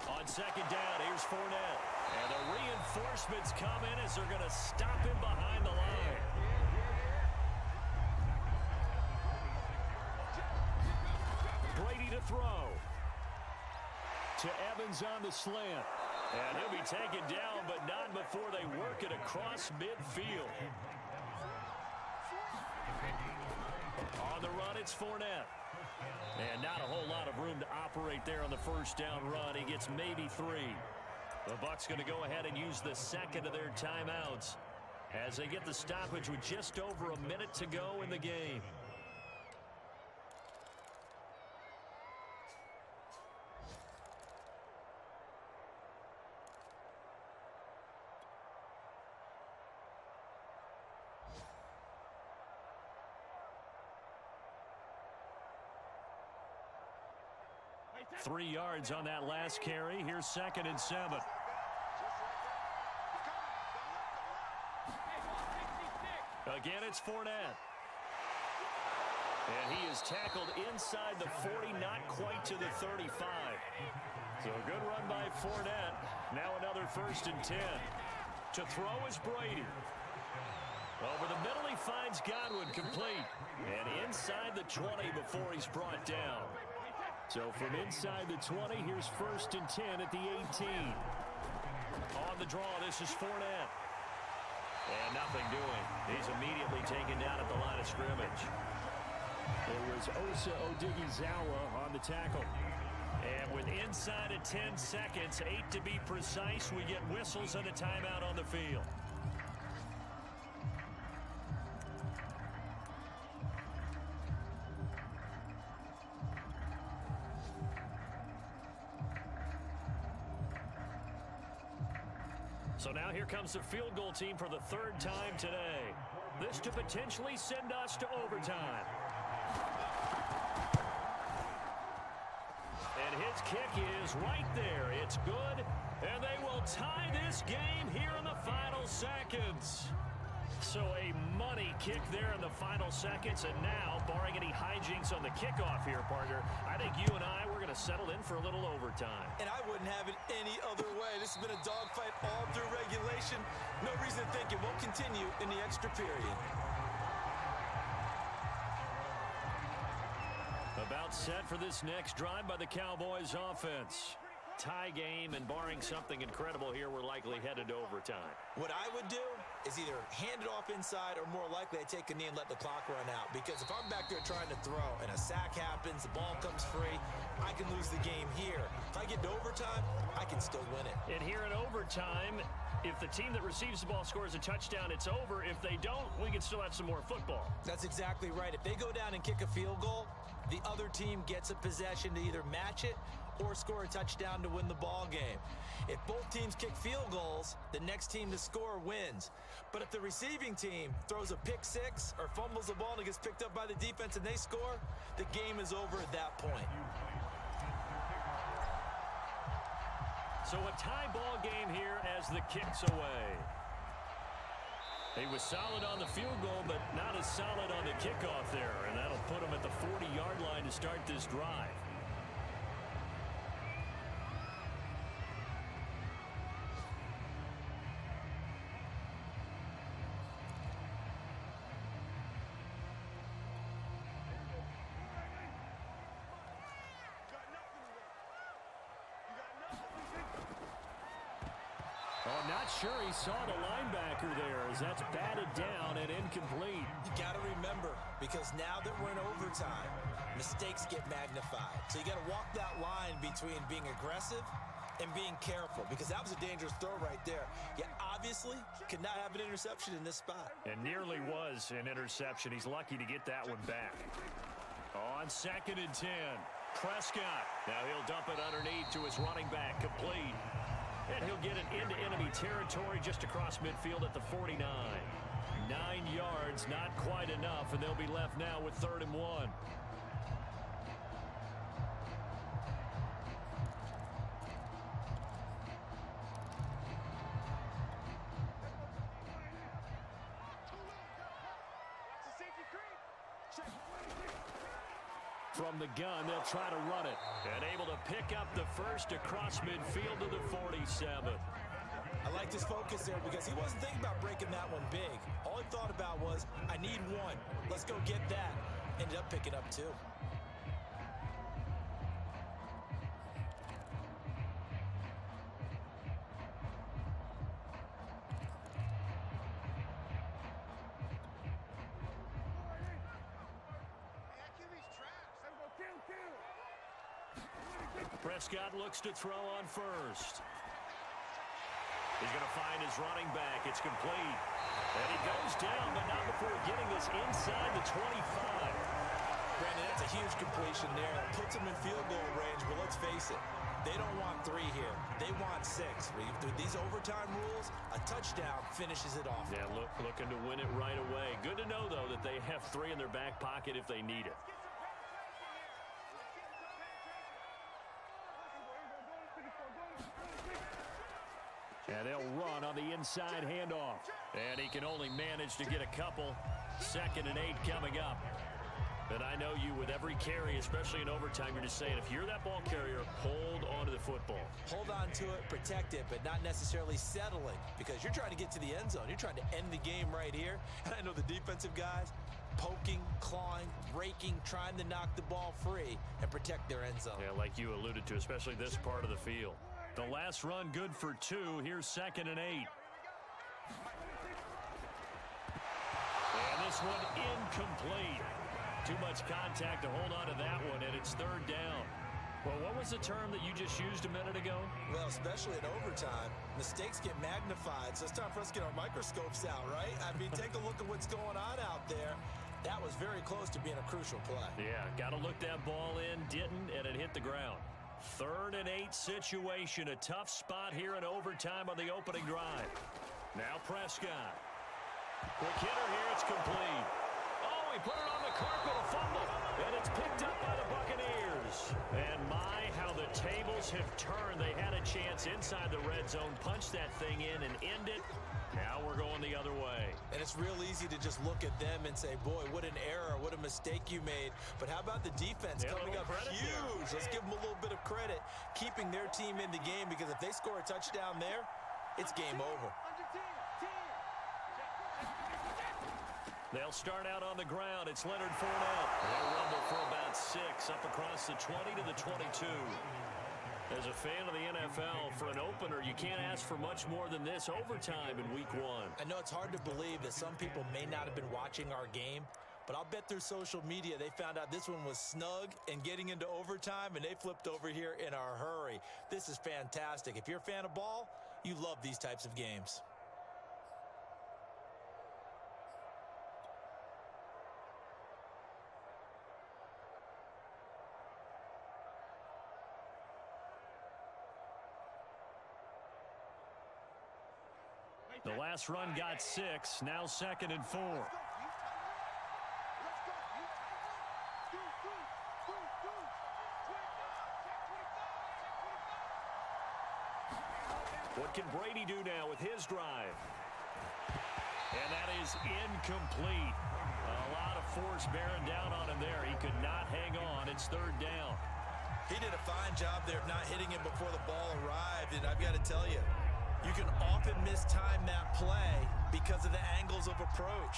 On on second down. Here's Fournette. And the reinforcements come in as they're going to stop him behind the line. Brady to throw. To Evans on the slant. And he'll be taken down, but not before they work it across midfield. On the run, it's Fournette. And not a whole lot of room to operate there on the first down run. He gets maybe 3. The Bucs going to go ahead and use the second of their timeouts as they get the stoppage with just over a minute to go in the game. Three yards on that last carry. Here's 2nd and 7. Again, it's Fournette. And he is tackled inside the 40, not quite to the 35. So a good run by Fournette. Now another 1st and 10. To throw is Brady. Over the middle, he finds Godwin complete. And inside the 20 before he's brought down. So from inside the 20, here's 1st and 10 at the 18. On the draw, this is Fournette. And nothing doing. He's immediately taken down at the line of scrimmage. It was Osa Odighizuwa on the tackle. And with inside of 10 seconds, 8 to be precise, we get whistles and a timeout on the field. So now here comes the field goal team for the 3rd time today. This to potentially send us to overtime. And his kick is right there. It's good. And they will tie this game here in the final seconds. So a money kick there in the final seconds. And now, barring any hijinks on the kickoff here, partner, I think you and I, we're going to settle in for a little overtime. And I wouldn't have it any other way. This has been a dogfight all through regulation. No reason to think it won't continue in the extra period. About set for this next drive by the Cowboys offense. Tie game, and barring something incredible here, we're likely headed to overtime. What I would do is either hand it off inside, or more likely I take a knee and let the clock run out. Because if I'm back there trying to throw and a sack happens, the ball comes free, I can lose the game here. If I get to overtime, I can still win it. And here in overtime, if the team that receives the ball scores a touchdown, it's over. If they don't, we can still have some more football. That's exactly right. If they go down and kick a field goal, the other team gets a possession to either match it or score a touchdown to win the ball game. If both teams kick field goals, the next team to score wins. But if the receiving team throws a pick six or fumbles the ball and it gets picked up by the defense and they score, the game is over at that point. So a tie ball game here as the kick's away. He was solid on the field goal, but not as solid on the kickoff there. And that'll put him at the 40-yard line to start this drive. Oh, not sure he saw the linebacker there as that's batted down and incomplete. You got to remember, because now that we're in overtime, mistakes get magnified. So you got to walk that line between being aggressive and being careful, because that was a dangerous throw right there. You obviously could not have an interception in this spot. And nearly was an interception. He's lucky to get that one back. On 2nd and 10, Prescott. Now he'll dump it underneath to his running back, complete. And he'll get it into enemy territory just across midfield at the 49. 9 yards, not quite enough, and they'll be left now with 3rd and 1. From the gun, they'll try to run it. And able to pick up the first across midfield to the 47. I liked his focus there because he wasn't thinking about breaking that one big. All he thought about was, I need one. Let's go get that. Ended up picking up two. Prescott looks to throw on first. He's going to find his running back. It's complete. And he goes down, but not before getting this inside the 25. Brandon, that's a huge completion there. It puts him in field goal range, but let's face it, they don't want 3 here. They want 6. With these overtime rules, a touchdown finishes it off. Yeah, looking to win it right away. Good to know, though, that they have 3 in their back pocket if they need it. And they'll run on the inside handoff. And he can only manage to get a couple. 2nd and 8 coming up. And I know you, with every carry, especially in overtime, you're just saying, if you're that ball carrier, hold on to the football. Hold on to it, protect it, but not necessarily settling, because you're trying to get to the end zone. You're trying to end the game right here. And I know the defensive guys, poking, clawing, raking, trying to knock the ball free and protect their end zone. Yeah, like you alluded to, especially this part of the field. The last run good for 2. Here's 2nd and 8. And this one incomplete. Too much contact to hold on to that one, and it's 3rd down. Well, what was the term that you just used a minute ago? Well, especially in overtime, mistakes get magnified, so it's time for us to get our microscopes out, right? I mean, take a look at what's going on out there. That was very close to being a crucial play. Yeah, got to look that ball in, didn't, and it hit the ground. 3rd and 8 situation, a tough spot here in overtime on the opening drive. Now Prescott. Quick hitter here, it's complete. Oh, he put it on the carpet, a fumble, and it's picked up by the Buccaneers. And my, how the tables have turned. They had a chance inside the red zone, punch that thing in and end it. Now we're going the other way. And it's real easy to just look at them and say, boy, what an error, what a mistake you made. But how about the defense coming up huge? Let's give them a little bit of credit, keeping their team in the game, because if they score a touchdown there, it's game over. They'll start out on the ground. It's Leonard Fournette. They'll rumble for about 6 up across the 20 to the 22. As a fan of the NFL, for an opener, you can't ask for much more than this overtime in week 1. I know it's hard to believe that some people may not have been watching our game, but I'll bet through social media they found out this one was snug and getting into overtime, and they flipped over here in a hurry. This is fantastic. If you're a fan of ball, you love these types of games. The last run got 6, now 2nd and 4. What can Brady do now with his drive? And that is incomplete. A lot of force bearing down on him there. He could not hang on. It's 3rd down. He did a fine job there of not hitting him before the ball arrived, and I've got to tell you, you can often mistime that play because of the angles of approach.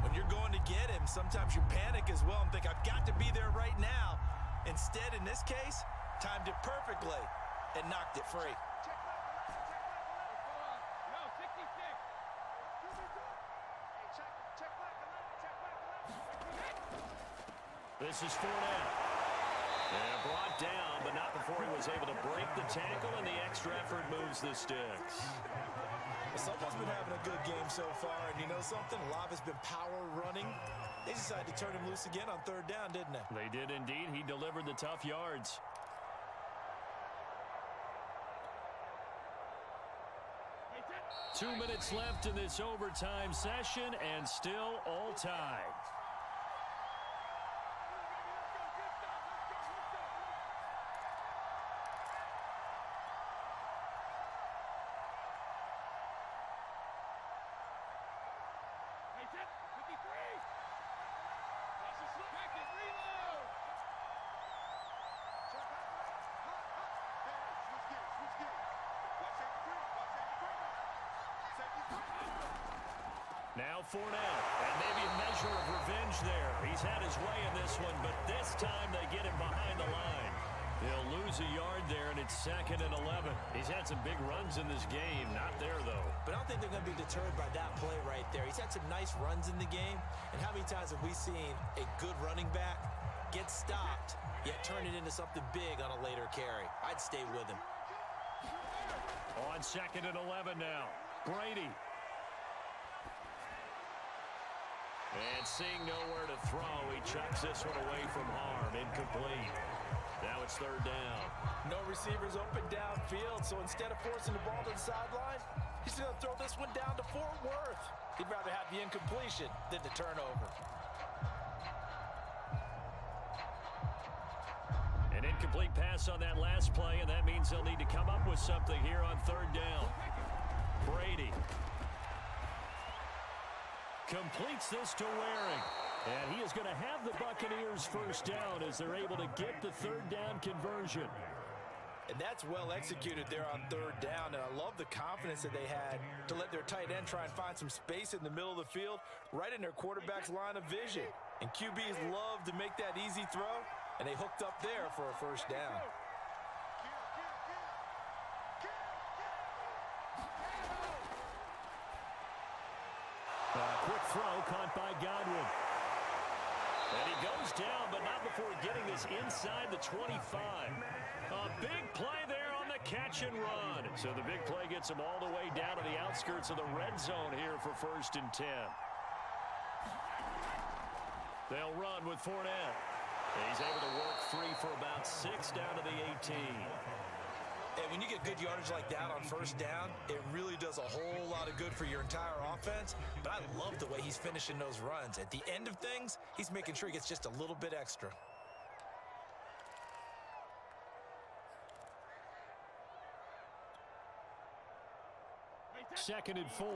When you're going to get him, sometimes you panic as well and think, I've got to be there right now. Instead, in this case, timed it perfectly and knocked it free. This is Fournette. And brought down, but not before he was able to break the tackle, and the extra effort moves the sticks. Well, someone's been having a good game so far, and you know something? A lot has been power running. They decided to turn him loose again on 3rd down, didn't they? They did indeed. He delivered the tough yards. Two minutes left in this overtime session, and still all tied. Now Fournette, and maybe a measure of revenge there. He's had his way in this one, but this time they get him behind the line. He'll lose a yard there, and it's 2nd and 11. He's had some big runs in this game. Not there, though. But I don't think they're going to be deterred by that play right there. He's had some nice runs in the game. And how many times have we seen a good running back get stopped, yet turn it into something big on a later carry? I'd stay with him. On 2nd and 11 now. Brady. And seeing nowhere to throw, he chucks this one away from harm. Incomplete. Now it's 3rd down. No receivers open downfield, so instead of forcing the ball to the sideline, he's going to throw this one down to Fort Worth. He'd rather have the incompletion than the turnover. An incomplete pass on that last play, and that means they'll need to come up with something here on 3rd down. Brady completes this to Waring. And he is going to have the Buccaneers 1st down as they're able to get the 3rd down conversion. And that's well executed there on 3rd down. And I love the confidence that they had to let their tight end try and find some space in the middle of the field, right in their quarterback's line of vision. And QBs love to make that easy throw, and they hooked up there for a 1st down. Quick throw caught by Godwin. And he goes down, but not before getting this inside the 25. A big play there on the catch and run. So the big play gets him all the way down to the outskirts of the red zone here for 1st and 10. They'll run with Fournette. He's able to work free for about 6 down to the 18. And when you get good yardage like that on 1st down, it really does a whole lot of good for your entire offense. But I love the way he's finishing those runs. At the end of things, he's making sure he gets just a little bit extra. Second and 4.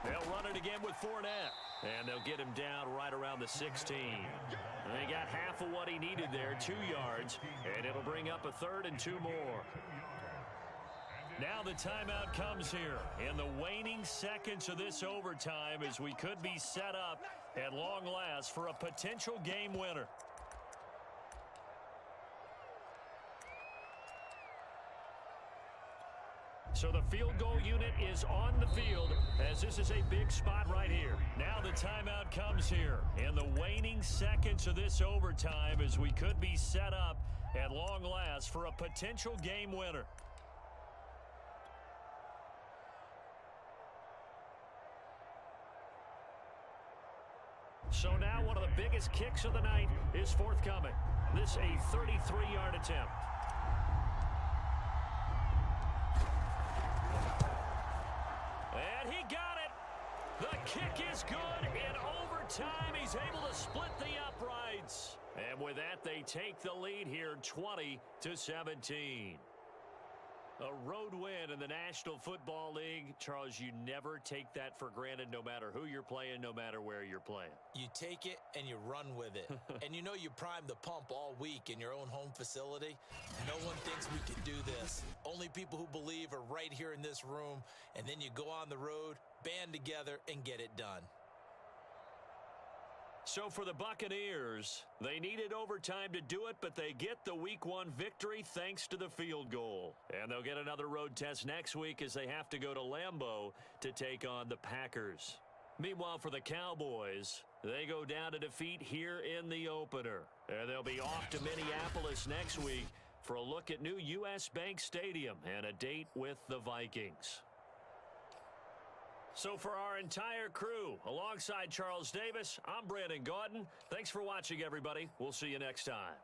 They'll run it again with Fournette. And they'll get him down right around the 16. They got half of what he needed there, 2 yards. And it'll bring up a 3rd and 2 more. Now the timeout comes here in the waning seconds of this overtime as we could be set up at long last for a potential game winner. So the field goal unit is on the field as this is a big spot right here. Now the timeout comes here in the waning seconds of this overtime as we could be set up at long last for a potential game winner. So now one of the biggest kicks of the night is forthcoming. This a 33-yard attempt. And he got it. The kick is good. In overtime, he's able to split the uprights. And with that, they take the lead here 20-17. A road win in the National Football League. Charles, you never take that for granted no matter who you're playing, no matter where you're playing. You take it and you run with it. And you know you primed the pump all week in your own home facility. No one thinks we can do this. Only people who believe are right here in this room. And then you go on the road, band together, and get it done. So for the Buccaneers, they needed overtime to do it, but they get the Week 1 victory thanks to the field goal. And they'll get another road test next week as they have to go to Lambeau to take on the Packers. Meanwhile, for the Cowboys, they go down to defeat here in the opener. And they'll be off to Minneapolis next week for a look at new U.S. Bank Stadium and a date with the Vikings. So for our entire crew, alongside Charles Davis, I'm Brandon Gaudin. Thanks for watching, everybody. We'll see you next time.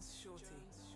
Shorty.